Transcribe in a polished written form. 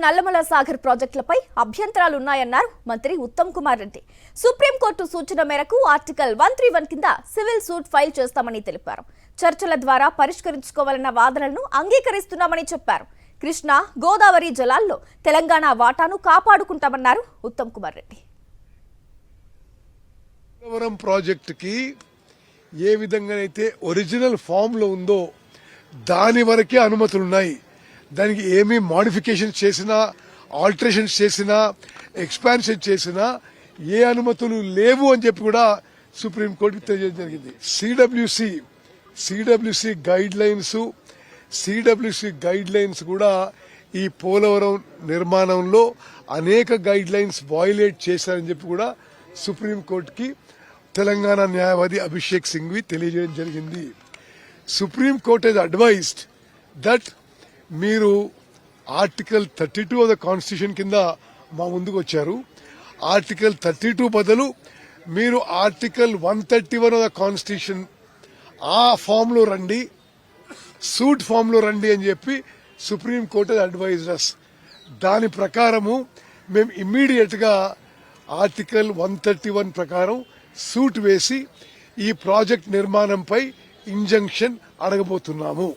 నల్లమల సాగర్ ప్రాజెక్టులపై అభ్యంతరాలున్నాయన్నారు మంత్రి ఉత్తమ్ కుమార్ రెడ్డి. సుప్రీంకోర్టు సూచన మేరకు ఆర్టికల్ 131 కింద సివిల్ సూట్ ఫైల్ చేస్తామని తెలిపారు. చర్చల ద్వారా పరిష్కరించుకోవాలన్న వాదనలను అంగీకరిస్తున్నామని చెప్పారు. కృష్ణా, గోదావరి జలాల్లో తెలంగాణ వాటాను కాపాడుకుంటామన్నారు ఉత్తమ్ కుమార్ రెడ్డి. పోలవరం ప్రాజెక్టుకి ఏ విధంగానైతే ఒరిజినల్ ఫామ్ లో ఉందో దాని వరకే అనుమతులున్నాయి. దానికి ఏమీ మోడిఫికేషన్ చేసినా, ఆల్టరేషన్స్ చేసినా, ఎక్స్పాన్షన్ చేసినా ఏ అనుమతులు లేవు అని చెప్పి కూడా సుప్రీంకోర్టుకి తెలియజేయడం జరిగింది. సిడబ్ల్యూసి గైడ్ లైన్స్ కూడా ఈ పోలవరం నిర్మాణంలో అనేక గైడ్ లైన్స్ వయోలేట్ చేశారని చెప్పి కూడా సుప్రీంకోర్టుకి తెలంగాణ న్యాయవాది అభిషేక్ సింఘ్వి తెలియజేయడం జరిగింది. సుప్రీంకోర్టు హెస్ అడ్వైజ్డ్ దట్ మీరు ఆర్టికల్ 32 ఆఫ్ ద కాన్స్టిట్యూషన్ కింద మా ముందుకు వచ్చారు. ఆర్టికల్ 32 బదులు మీరు ఆర్టికల్ 131 ఆఫ్ ద కాన్స్టిట్యూషన్ ఆ ఫామ్ లో రండి, సూట్ ఫామ్ లో రండి అని చెప్పి సుప్రీంకోర్టు అడ్వైజ్డ్ అస్. దాని ప్రకారము మేము ఇమ్మీడియట్ గా ఆర్టికల్ 131 ప్రకారం సూట్ వేసి ఈ ప్రాజెక్ట్ నిర్మాణంపై ఇంజంక్షన్ అడగబోతున్నాము.